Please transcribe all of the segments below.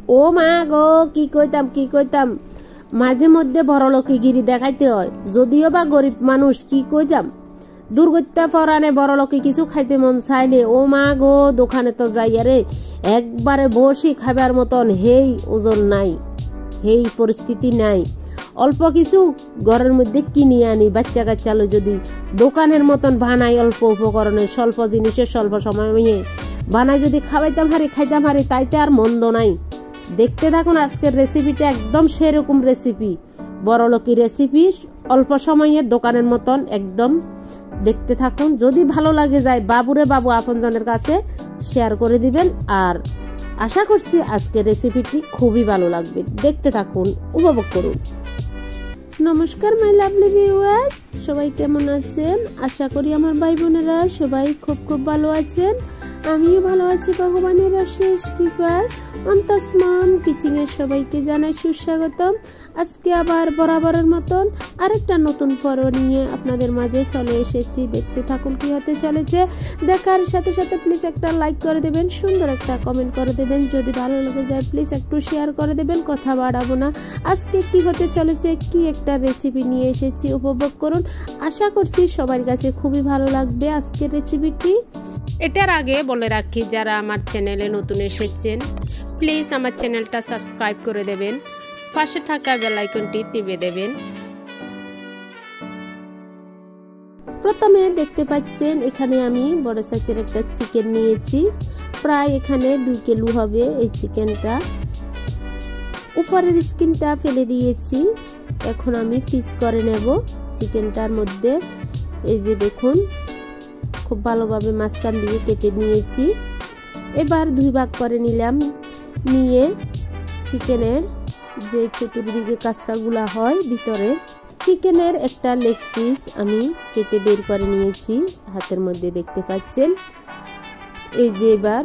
ও মা গো, কি কইতাম মাঝে মধ্যে বড়লোকিগিরি দেখাইতে হয়, যদিও বা গরিব মানুষ। কি কইতাম, দুর্গত্যা পরাণে বড়লোকি কিছু খাইতে মন চাইলে ও মা গো দোকানে তো যাইয়া রে একবারে বসি খাবার মতন হেই ওজন নাই, হেই পরিস্থিতি নাই। অল্প কিছু ঘরের মধ্যে কিনে আনি, বাচ্চা কাচ্চালো যদি দোকানের মতন বানাই, অল্প উপকরণে স্বল্প জিনিসের স্বল্প সময়ে বানাই যদি খাইতাম হারি, তাইতে আর মন্দ নাই। দেখতে থাকুন আজকের রেসিপিটা, একদম সেরকম রেসিপি, বড়লোকি রেসিপি, অল্প সময়ে দোকানের মতন একদম। দেখতে থাকুন, যদি ভালো লাগে যায় বাবুরে বাবু আপনজনের কাছে শেয়ার করে দিবেন। আর আশা করছি আজকের রেসিপিটি খুবই ভালো লাগবে। দেখতে থাকুন, উপভোগ করুন। নমস্কার মাই লাভলি ভিউয়ার্স, সবাই কেমন আছেন? আশা করি আমার ভাই বোনেরা সবাই খুব ভালো আছেন। আমিও ভালো আছি ভগবানের অশেষ কৃপায়। অন্তস্মম কিচেনের সবাইকে জানাই সুস্বাগতম। আজকে আবার বরাবরের মতন আরেকটা নতুন পর্ব নিয়ে আপনাদের মাঝে চলে এসেছি। দেখতে থাকুন কি হতে চলেছে। দেখার সাথে সাথে প্লিজ একটা লাইক করে দেবেন, সুন্দর একটা কমেন্ট করে দেবেন, যদি ভালো লেগে যায় প্লিজ একটু শেয়ার করে দেবেন। কথা বাড়াবো না, আজকে কি হতে চলেছে, কি একটা রেসিপি নিয়ে এসেছি, উপভোগ করুন। আশা করছি সবার কাছে খুবই ভালো লাগবে আজকের রেসিপিটি। এটার আগে বলে রাখি, যারা আমার চ্যানেলে নতুন এসেছেন প্লিজ আমার চ্যানেলটা সাবস্ক্রাইব করে দেবেন, পাশে থাকা বেল আইকনটি টিপে দেবেন। প্রথমে দেখতে পাচ্ছেন এখানে আমি বড় সাইজের একটা চিকেন নিয়েছি, প্রায় এখানে 2 কিলো হবে এই চিকেনটা। উপরের স্কিনটা ফেলে দিয়েছি, এখন আমি পিস করে নেব চিকেনটার মধ্যে। এই যে দেখুন, খুব ভালোভাবে মাঝখান দিয়ে কেটে নিয়েছি। এবার 2 ভাগ করে নিলাম, নিয়ে চিকেনের যে চতুর্দিকে কাঁচরাগুলা হয় ভিতরে, চিকেনের একটা লেগ পিস আমি কেটে বের করে নিয়েছি, হাতের মধ্যে দেখতে পাচ্ছেন। এই যে এবার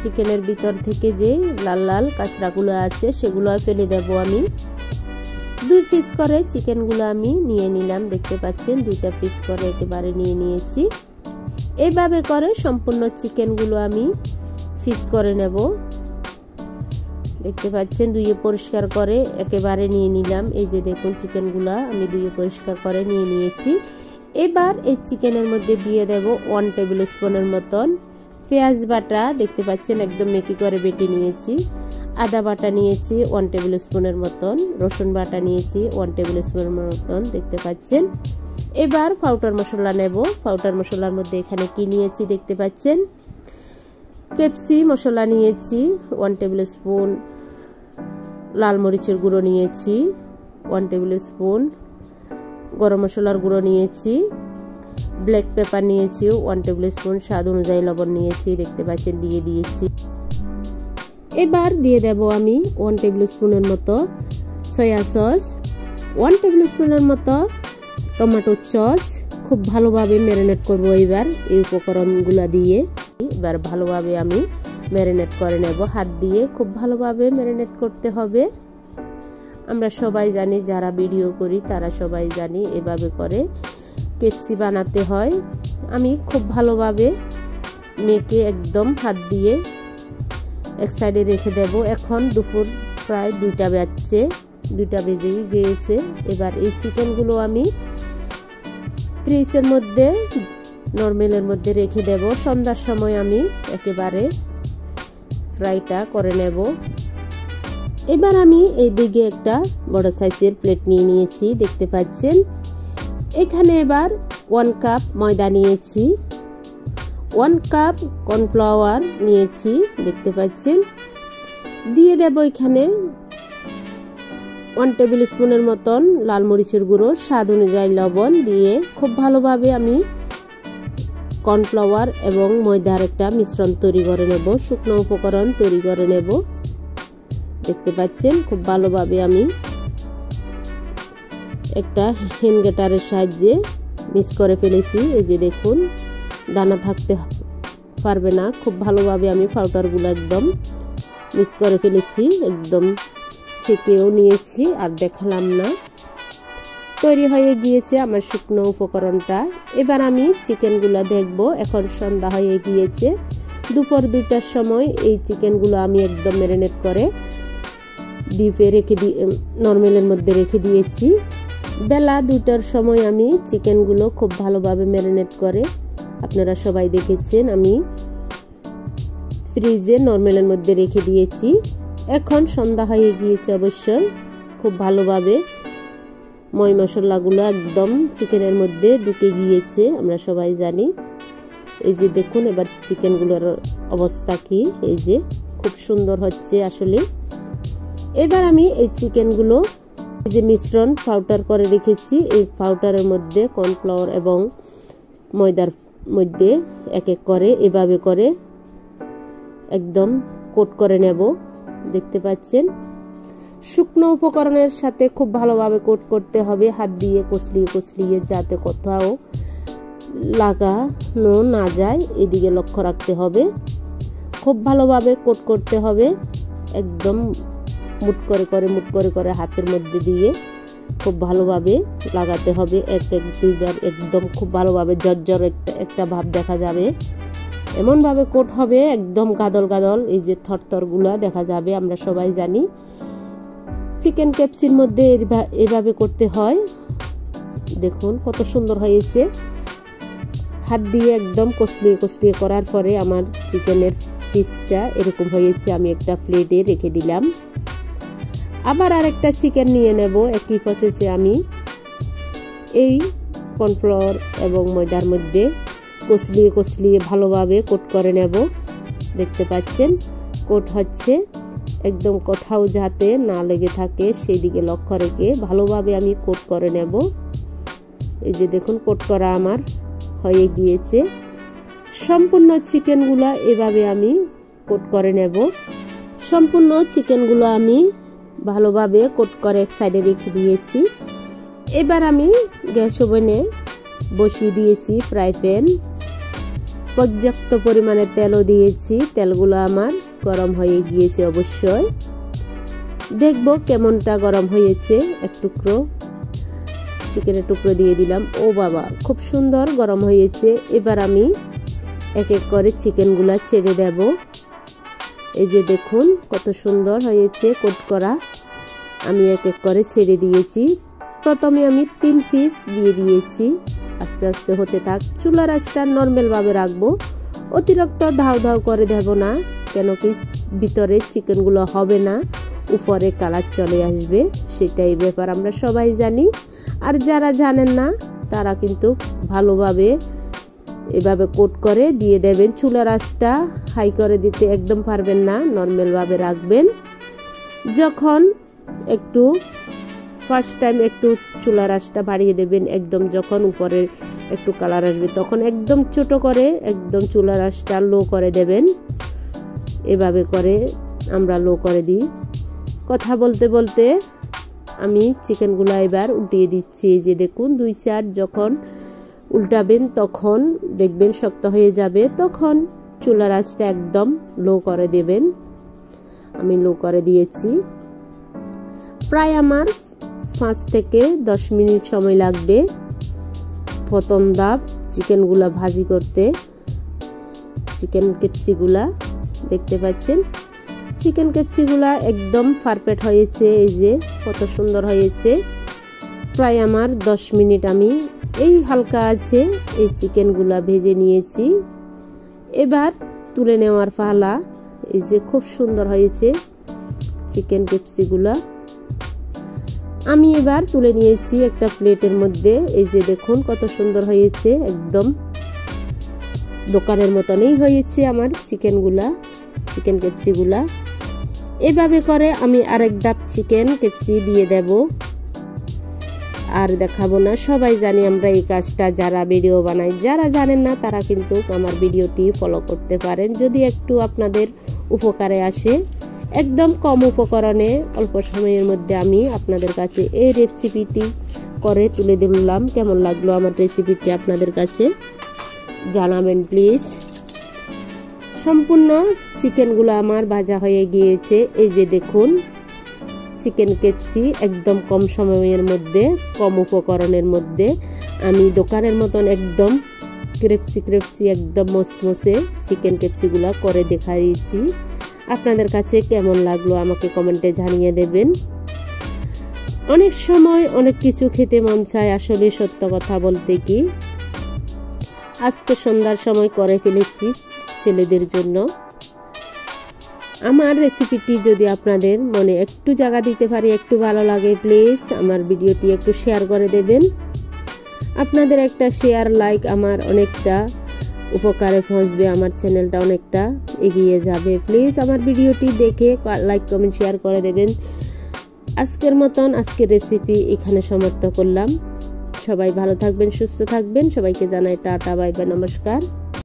চিকেনের ভিতর থেকে যে লাল লাল কাঁচরাগুলো আছে সেগুলো ফেলে দেব আমি। 2 পিস করে চিকেনগুলো আমি নিয়ে নিলাম, দেখতে পাচ্ছেন 2টা পিস করে একেবারে নিয়ে নিয়েছি। এইভাবে করে সম্পূর্ণ চিকেনগুলো আমি পিস করে নেব। দেখতে পাচ্ছেন ধুয়ে পরিষ্কার করে একেবারে নিয়ে নিলাম। এই যে দেখুন চিকেনগুলো আমি ধুয়ে পরিষ্কার করে নিয়ে নিয়েছি। এবার এই চিকেনের মধ্যে দিয়ে দেব 1 টেবিল স্পুনের মতন পেঁয়াজ বাটা, দেখতে পাচ্ছেন একদম মেকি করে বেটে নিয়েছি। আদা বাটা নিয়েছি 1 টেবিল স্পুনের মতন, রসুন বাটা নিয়েছি 1 টেবিল স্পুনের মতন, দেখতে পাচ্ছেন। এবার পাউডার মশলা নেব। পাউডার মশলার মধ্যে এখানে কি নিয়েছি দেখতে পাচ্ছেন, কেপসি মশলা নিয়েছি 1 টেবিল স্পুন, লাল মরিচের গুঁড়ো নিয়েছি 1 টেবিল স্পুন, গরম মশলার গুঁড়ো নিয়েছি, ব্ল্যাক পেপার নিয়েছি 1 টেবিল স্পুন, স্বাদ অনুযায়ী লবণ নিয়েছি, দেখতে পাচ্ছেন দিয়ে দিয়েছি। এবার দিয়ে দেব আমি 1 টেবিল স্পুনের মতো সয়া সস, 1 টেবিল স্পুনের মতো টমেটো সস। খুব ভালোভাবে ম্যারিনেট করব এবার এই উপকরণগুলো দিয়ে। এবার ভালোভাবে আমি ম্যারিনেট করে নেব হাত দিয়ে, খুব ভালোভাবে ম্যারিনেট করতে হবে। আমরা সবাই জানি, যারা ভিডিও করি তারা সবাই জানি এভাবে করে কেপসি বানাতে হয়। আমি খুব ভালোভাবে মেখে একদম হাত দিয়ে এক সাইডে রেখে দেব। এখন দুপুর প্রায় 2টা বাজছে, 2টা বেজে গিয়েছে। এবার এই চিকেনগুলো আমি ফ্রিজের মধ্যে নরমালের মধ্যে রেখে দেব। সন্ধ্যার সময় আমি একেবারে ফ্রাইটা করে নেব। এবার আমি এই দিকে একটা বড় সাইজের প্লেট নিয়ে নিয়েছি, দেখতে পাচ্ছেন। এখানে এবার 1 কাপ ময়দা নিয়েছি, 1 কাপ কর্নফ্লাওয়ার নিয়েছি, দেখতে পাচ্ছেন। দিয়ে দেব এখানে 1 টেবিল স্পুনের মতন লাল মরিচের গুঁড়ো, স্বাদ অনুযায়ী লবণ দিয়ে খুব ভালোভাবে আমি কর্নফ্লাওয়ার এবং ময়দার একটা মিশ্রণ তৈরি করে নেব, শুকনো উপকরণ তৈরি করে নেব। দেখতে পাচ্ছেন খুব ভালোভাবে আমি একটা হ্যান্ড গ্রেটারের সাহায্যে মিক্স করে ফেলেছি। এই যে দেখুন, দানা থাকতে পারবে না, খুব ভালোভাবে আমি পাউডারগুলো একদম মিক্স করে ফেলেছি, একদম ছেঁকেও নিয়েছি আর দেখালাম না। তৈরি হয়ে গিয়েছে আমার শুকনো উপকরণটা। এবার আমি চিকেনগুলো দেখব। এখন সন্ধ্যা হয়ে গিয়েছে, দুপুর 2টার সময় এই চিকেনগুলো আমি একদম ম্যারিনেট করে ডিপে রেখে নর্মালের মধ্যে রেখে দিয়েছি। বেলা 2টার সময় আমি চিকেনগুলো খুব ভালোভাবে ম্যারিনেট করে, আপনারা সবাই দেখেছেন, আমি ফ্রিজে নর্মালের মধ্যে রেখে দিয়েছি। এখন সন্ধ্যা হয়ে গিয়েছে, অবশ্যই খুব ভালোভাবে ময় মশলাগুলো একদম চিকেনের মধ্যে ঢুকে গিয়েছে, আমরা সবাই জানি। এই যে দেখুন এবার চিকেনগুলোর অবস্থা কি, এই যে খুব সুন্দর হচ্ছে আসলে। এবার আমি এই চিকেনগুলো যে মিশ্রণ পাউডার করে রেখেছি, এই পাউডারের মধ্যে কর্নফ্লাওয়ার এবং ময়দার মধ্যে এক এক করে এভাবে করে একদম কোট করে নেব। দেখতে পাচ্ছেন শুকনো উপকরণের সাথে খুব ভালোভাবে কোট করতে হবে, হাত দিয়ে কচলিয়ে যাতে কোথাও লাগানো না যায়, এদিকে লক্ষ্য রাখতে হবে। খুব ভালোভাবে কোট করতে হবে, একদম মুট করে করে হাতের মধ্যে দিয়ে খুব ভালোভাবে লাগাতে হবে। এক দুইবার একদম খুব ভালোভাবে জর্জর একটা ভাব দেখা যাবে, এমনভাবে কোট হবে একদম গাদল, এই যে থরথরগুলো দেখা যাবে, আমরা সবাই জানি। চিকেন ক্যাপসির মধ্যে এভাবে করতে হয়। দেখুন কত সুন্দর হয়েছে, হাত দিয়ে একদম কচলিয়ে করার পরে আমার চিকেনের পিসটা এরকম হয়েছে। আমি একটা প্লেটে রেখে দিলাম। আবার আরেকটা চিকেন নিয়ে নেব। একই প্রসেসে আমি এই কর্নফ্লাওয়ার এবং ময়দার মধ্যে কচলিয়ে ভালোভাবে কোট করে নেব। দেখতে পাচ্ছেন কোট হচ্ছে, একদম কোথাও যাতে না লেগে থাকে সেই দিকে লক্ষ্য রেখে ভালোভাবে আমি কোট করে নেব। এই যে দেখুন কোট করা আমার হয়ে গিয়েছে। সম্পূর্ণ চিকেনগুলো এভাবে আমি কোট করে নেব। সম্পূর্ণ চিকেনগুলো আমি ভালোভাবে কোট করে এক সাইডে রেখে দিয়েছি। এবার আমি গ্যাস ওভেনে বসিয়ে দিয়েছি ফ্রাই প্যান, পর্যাপ্ত পরিমাণে তেলও দিয়েছি। তেলগুলো আমার গরম হয়ে গিয়েছে, অবশ্যই দেখব কেমনটা গরম হয়েছে। এক টুকরো চিকেনের টুকরো দিয়ে দিলাম। ও বাবা, খুব সুন্দর গরম হয়েছে। এবার আমি এক এক করে চিকেনগুলো ছেড়ে দেব। এই যে দেখুন কত সুন্দর হয়েছে কোট করা। আমি এক এক করে ছেড়ে দিয়েছি। প্রথমে আমি 3 পিস দিয়ে দিয়েছি, আস্তে আস্তে হতে থাক। চুলার আঁচটা নর্মাল ভাবে রাখবো, অতিরিক্ত ধাও করে দেব না, কেন কি ভিতরে চিকেনগুলো হবে না, উপরে কালার চলে আসবে, সেটাই ব্যাপার, আমরা সবাই জানি। আর যারা জানেন না তারা কিন্তু ভালোভাবে এভাবে কোট করে দিয়ে দেবেন। চুলার আঁচটা হাই করে দিতে একদম পারবেন না, নর্মাল ভাবে রাখবেন। যখন একটু ফার্স্ট টাইম একটু চুলার আঁচটা বাড়িয়ে দেবেন, একদম যখন উপরে একটু কালার আসবে তখন একদম ছোট করে একদম চুলার আঁচটা লো করে দেবেন। এভাবে করে আমরা লো করে দিই। কথা বলতে বলতে আমি চিকেনগুলো এবার উল্টিয়ে দিচ্ছি। যে দেখুন 2-4 যখন উল্টাবেন তখন দেখবেন শক্ত হয়ে যাবে, তখন চুলার আঁচটা একদম লো করে দেবেন। আমি লো করে দিয়েছি। প্রায় আমার 5 থেকে 10 মিনিট সময় লাগবে প্রথম ধাপ চিকেনগুলা ভাজি করতে। চিকেন ক্যাপসিগুলা দেখতে পাচ্ছেন, চিকেন ক্যাপসিগুলা একদম পারফেক্ট হয়েছে। এই যে কত সুন্দর হয়েছে। প্রায় আমার 10 মিনিট আমি এই হালকা আছে এই চিকেনগুলা ভেজে নিয়েছি। এবার তুলে নেওয়ার পালা। এই যে খুব সুন্দর হয়েছে চিকেন ক্যাপসিগুলা। আমি এবার তুলে নিয়েছি একটা প্লেটের মধ্যে। এই যে দেখুন কত সুন্দর হয়েছে, একদম দোকানের মতনই হয়েছে আমার চিকেন ক্যাপসিগুলা। এভাবে করে আমি আরেক ধাপ চিকেন ক্যাপসি দিয়ে দেব, আর দেখাবো না। সবাই জানি আমরা এই কাজটা, যারা ভিডিও বানাই, যারা জানেন না তারা কিন্তু আমার ভিডিওটি ফলো করতে পারেন, যদি একটু আপনাদের উপকারে আসে। একদম কম উপকরণে অল্প সময়ের মধ্যে আমি আপনাদের কাছে এই রেসিপিটি করে তুলে দিলাম। কেমন লাগলো আমার রেসিপিটি আপনাদের কাছে জানাবেন প্লিজ। সম্পূর্ণ চিকেনগুলো আমার ভাজা হয়ে গিয়েছে। এই যে দেখুন চিকেন ক্যাপসি একদম কম সময়ের মধ্যে, কম উপকরণের মধ্যে আমি দোকানের মতন একদম ক্রেপসি একদম মসমসে চিকেন ক্যাপসিগুলো করে দেখাইছি। আপনাদের কাছে কেমন লাগলো আমাকে কমেন্টে জানিয়ে দেবেন। অনেক সময় অনেক কিছু খেতে মন চায়, আসলে সত্য কথা বলতে কি আজকে সন্ধ্যার সময় করে ফেলেছি ছেলেদের জন্য। আমার রেসিপিটি যদি আপনাদের মনে একটু জায়গা দিতে পারি, একটু ভালো লাগে, প্লিজ আমার ভিডিওটি একটু শেয়ার করে দেবেন। আপনাদের একটা শেয়ার লাইক আমার অনেকটা উপকারে পৌঁছবে, আমার চ্যানেলটা অনেকটা এগিয়ে যাবে। প্লিজ আমার ভিডিওটি দেখে লাইক কমেন্ট শেয়ার করে দেবেন। আজকের মতন আজকের রেসিপি এখানে সমাপ্ত করলাম। সবাই ভালো থাকবেন, সুস্থ থাকবেন। সবাইকে জানাই টাটা, বাই বাই, নমস্কার।